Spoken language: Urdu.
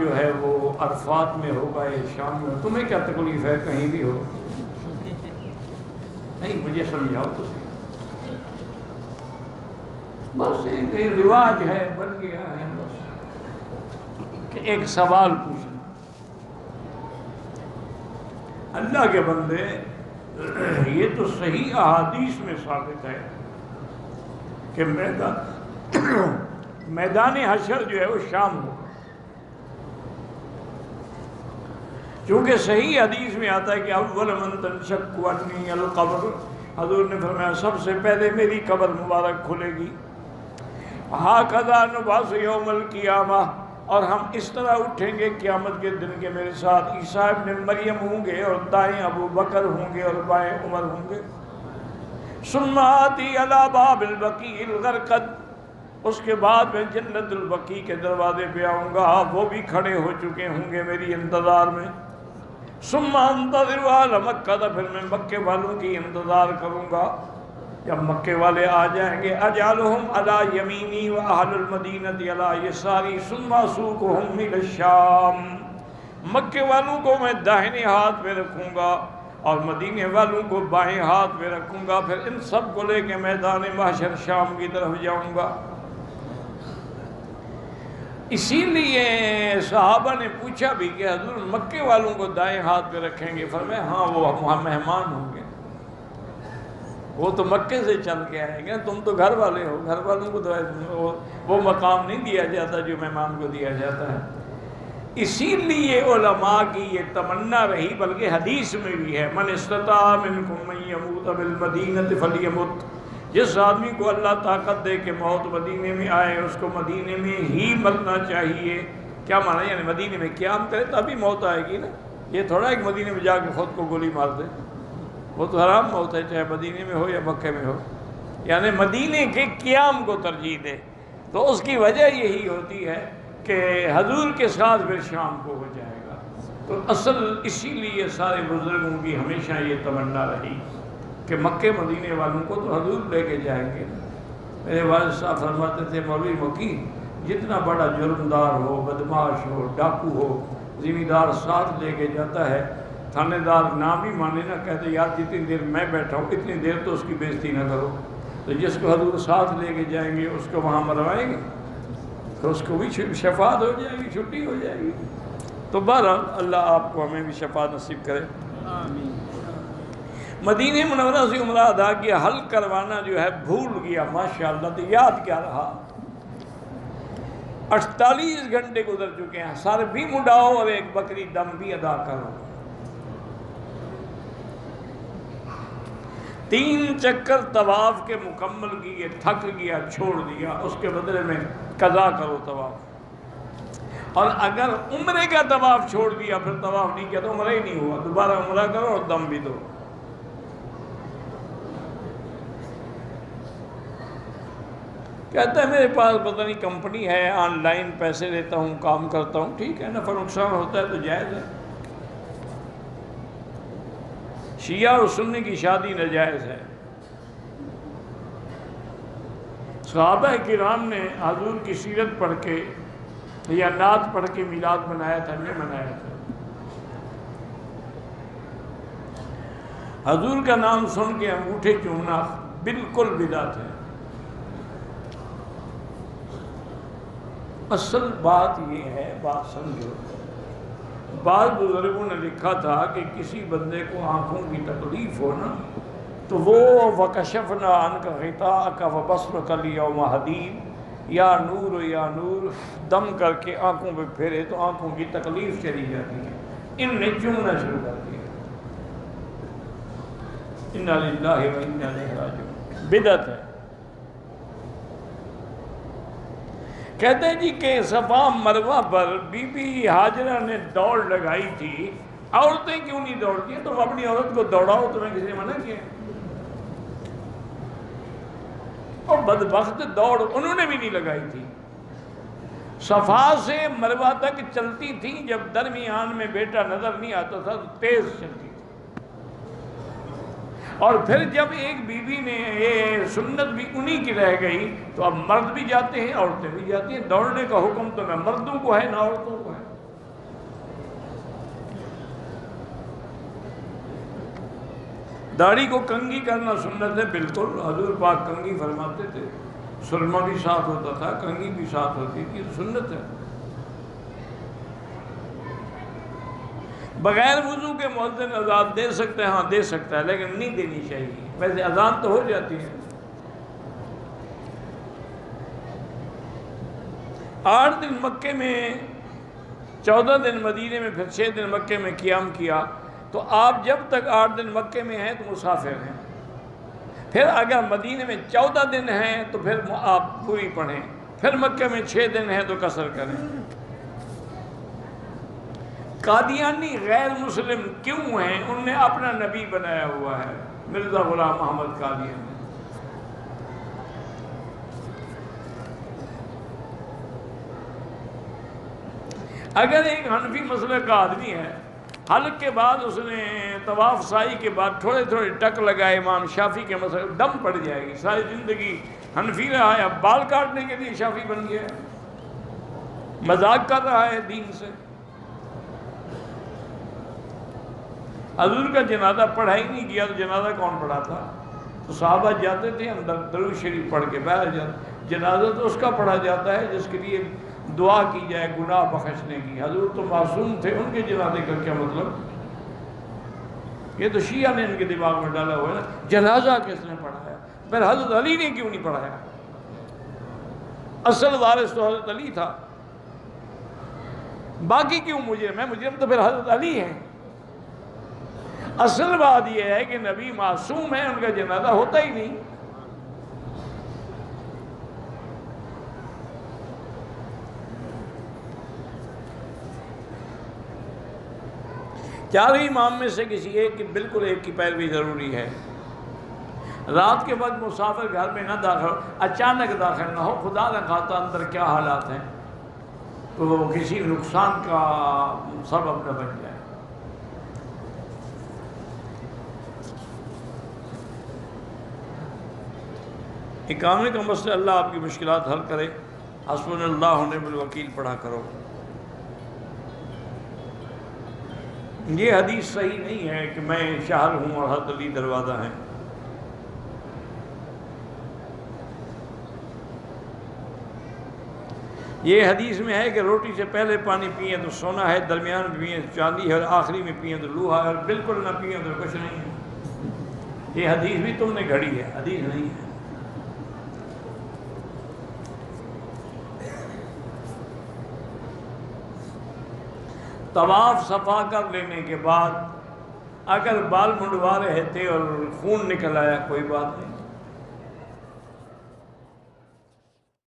جو ہے وہ عرفات میں ہوگا یا شام میں، تمہیں کیا تکلیف ہے کہیں بھی ہو؟ نہیں، مجھے سمجھاؤ تو صحیح۔ بس ایک رواج ہے، بن گیا ہے بس کہ ایک سوال پوچھنا۔ اللہ کے بندے، یہ تو صحیح احادیث میں ثابت ہے کہ میدان حشر جو ہے وہ شام ہوگا، چونکہ صحیح حدیث میں آتا ہے کہ اول من تنشق عنی القبر، حضور نے فرمایا سب سے پہلے میری قبر مبارک کھلے گی۔ ھکذا نبعث یوم القیامہ، اور ہم اس طرح اٹھیں گے قیامت کے دن کے میرے ساتھ عیسیٰ ابن مریم ہوں گے اور دائیں ابو بکر ہوں گے اور بائیں عمر ہوں گے۔ ثم آتی علی باب البقیع الغرقد، اس کے بعد میں جنت البقیع کے دروازے پہ آؤں گا، وہ بھی کھڑے ہو چکے ہوں گے میری انتظار میں۔ ثم انتظر اہل مکہ، پھر میں مکے والوں کی انتظار کروں گا جب مکے والے آ جائیں گے۔ اجعلہم علی یمینی واہل المدینۃ علی یساری ثم اسوقہم الی الشام، مکے والوں کو میں داہنے ہاتھ پہ رکھوں گا اور مدینے والوں کو بائیں ہاتھ پہ رکھوں گا، پھر ان سب کو لے کے میدان محشر شام کی طرف جاؤں گا۔ اسی لیے صحابہ نے پوچھا بھی کہ حضور مکے والوں کو دائیں ہاتھ پہ رکھیں گے؟ فرمایا ہاں، وہ وہاں مہمان ہوں گے، وہ تو مکے سے چل کے آئیں گے، تم تو گھر والے ہو، گھر والوں کو تو وہ مقام نہیں دیا جاتا جو مہمان کو دیا جاتا ہے۔ اسی لیے علماء کی یہ تمنا رہی، بلکہ حدیث میں بھی ہے من استطاع منکم من یموت بالمدینۃ فلیمت، جس آدمی کو اللہ طاقت دے کہ موت مدینے میں آئے اس کو مدینے میں ہی مرنا چاہیے۔ کیا مانا؟ یعنی مدینے میں قیام کرے تبھی موت آئے گی نا، یہ تھوڑا ایک مدینے میں جا کے خود کو گولی مار دے، وہ تو حرام موت ہے، چاہے مدینے میں ہو یا مکے میں ہو، یعنی مدینے کے قیام کو ترجیح دے۔ تو اس کی وجہ یہی ہوتی ہے کہ حضور کے ساتھ پھر شام کو ہو جائے گا۔ تو اصل اسی لیے سارے بزرگوں کی ہمیشہ یہ تمنا رہی کہ مکے مدینے والوں کو تو حضور لے کے جائیں گے۔ میرے والد صاحب فرماتے تھے مولوی مکی جتنا بڑا جرمدار ہو، بدماش ہو، ڈاکو ہو، زمیندار ساتھ لے کے جاتا ہے، تھانے دار نہ بھی مانے نہ کہتے یار جتنی دیر میں بیٹھا ہوں اتنی دیر تو اس کی بےزتی نہ کرو، تو جس کو حضور ساتھ لے کے جائیں گے اس کو وہاں مروائیں گے تو اس کو بھی شفاعت ہو جائے گی، چھٹی ہو جائے گی۔ تو بہرحال اللہ آپ کو ہمیں بھی شفاعت نصیب کرے، آمین۔ مدینہ منورہ سے عمرہ ادا کیا، حل کروانا جو ہے بھول گیا، ماشاءاللہ، تو یاد کیا رہا؟ 48 گھنٹے گزر چکے ہیں، سر بھی مڈاؤ اور ایک بکری دم بھی ادا کرو، 3 چکر طواف کے مکمل کیے، تھک گیا چھوڑ دیا، اس کے بدلے میں قضا کرو طواف۔ اور اگر عمرے کا طواف چھوڑ دیا پھر طواف نہیں کیا تو عمرہ ہی نہیں ہوا، دوبارہ عمرہ کرو اور دم بھی دو۔ کہتا ہے میرے پاس پتہ نہیں کمپنی ہے، آن لائن پیسے لیتا ہوں، کام کرتا ہوں، ٹھیک ہے، نفع نقصان ہوتا ہے تو جائز ہے۔ شیعہ اور سنی کی شادی ناجائز ہے۔ صحابہ کرام نے حضور کی سیرت پڑھ کے یا نعت پڑھ کے میلاد منایا تھا، نہیں منایا تھا۔ حضور کا نام سن کے انگوٹھے چومنا بالکل بدعت ہے۔ اصل بات یہ ہے، بات سمجھو، بعض بزرگوں نے لکھا تھا کہ کسی بندے کو آنکھوں کی تکلیف ہو نا تو وہ وَكَشَفْنَا عَنْكَ غِطَاءَكَ وَبَصَرَكَ الْيَوْمَ حَدِيدٌ، یا نور یا نور دم کر کے آنکھوں پہ پھیرے تو آنکھوں کی تکلیف چلی جاتی ہے۔ ان نے چومنا شروع کر دیا، اِنَّا لِلَّهِ وَإِنَّا إِلَيْهِ رَاجِعُونَ، بدعت ہے۔ کہتے ہیں جی کہ صفا مروہ پر بی بی ہاجرہ نے دوڑ لگائی تھی، عورتیں کیوں نہیں دوڑتی ہیں؟ تم اپنی عورت کو دوڑاؤ، تمہیں کسی نے منع کیا؟ اور بدبخت دوڑ انہوں نے بھی نہیں لگائی تھی، صفا سے مروہ تک چلتی تھی، جب درمیان میں بیٹا نظر نہیں آتا تھا تو تیز چلتی تھی۔ اور پھر جب ایک بیوی نے یہ سنت بھی انہی کی رہ گئی تو اب مرد بھی جاتے ہیں، عورتیں بھی جاتی ہیں، دوڑنے کا حکم تو نہ مردوں کو ہے نہ عورتوں کو ہے۔ داڑھی کو کنگھی کرنا سنت ہے، بالکل حضور پاک کنگھی فرماتے تھے، سرما بھی ساتھ ہوتا تھا، کنگھی بھی ساتھ ہوتی تھی، سنت ہے۔ بغیر وضو کے مؤذن اذان دے سکتے ہیں؟ ہاں دے سکتا ہے، لیکن نہیں دینی چاہیے، ویسے اذان تو ہو جاتی ہے۔ 8 دن مکے میں، 14 دن مدینے میں، پھر 6 دن مکے میں قیام کیا، تو آپ جب تک 8 دن مکے میں ہیں تو مسافر ہیں، پھر اگر مدینے میں 14 دن ہیں تو پھر آپ پوری پڑھیں، پھر مکے میں 6 دن ہیں تو قصر کریں۔ قادیانی غیر مسلم کیوں ہیں؟ انہوں نے اپنا نبی بنایا ہوا ہے، مرزا غلام محمد قادیانی۔ اگر ایک حنفی مسلک کا آدمی ہے، حلق کے بعد اس نے طواف سائی کے بعد تھوڑے تھوڑے ٹک لگائے، امام شافعی کے مسلک دم پڑ جائے گی، ساری زندگی حنفی رہا ہے، اب بال کاٹنے کے لیے شافعی بن گیا ہے، مذاق کر رہا ہے دین سے۔ حضور کا جنازہ پڑھا ہی نہیں کیا تو جنازہ کون پڑھاتا؟ تو صحابہ جاتے تھے اندر درود شریف پڑھ کے باہر جاتے، جنازہ تو اس کا پڑھا جاتا ہے جس کے لیے دعا کی جائے گناہ بخشنے کی۔ حضور تو معصوم تھے، ان کے جنازے کا کیا مطلب؟ یہ تو شیعہ نے ان کے دماغ میں ڈالا ہوا ہے نا، جنازہ کس نے پڑھایا؟ پھر حضرت علی نے کیوں نہیں پڑھایا؟ اصل وارث تو حضرت علی تھا، باقی کیوں مجرم ہے؟ مجرم تو پھر حضرت علی ہیں۔ اصل بات یہ ہے کہ نبی معصوم ہے، ان کا جنازہ ہوتا ہی نہیں۔ چاروں امام میں سے کسی ایک کی، بالکل ایک کی پیروی ضروری ہے۔ رات کے وقت مسافر گھر میں نہ داخل ہو، اچانک داخل نہ ہو، خدا نہ خواستہ اندر کیا حالات ہیں تو کسی نقصان کا سبب نہ بن جائے۔ اقامے کا مسئلہ، اللہ آپ کی مشکلات حل کرے۔ حسبنا اللہ و نعم الوکیل پڑھا کرو۔ یہ حدیث صحیح نہیں ہے کہ میں شہر ہوں اور حضرت علی دروازہ ہیں۔ یہ حدیث میں ہے کہ روٹی سے پہلے پانی پئیں تو سونا ہے، درمیان میں پئیں تو چاندی ہے، اور آخری میں پئیں تو لوہا ہے، اور بالکل نہ پئیں تو کچھ نہیں ہے۔ یہ حدیث بھی تم نے گھڑی ہے، حدیث نہیں ہے۔ طواف صفا کر لینے کے بعد اگر بال منڈوا رہے تھے اور خون نکل آیا، کوئی بات نہیں،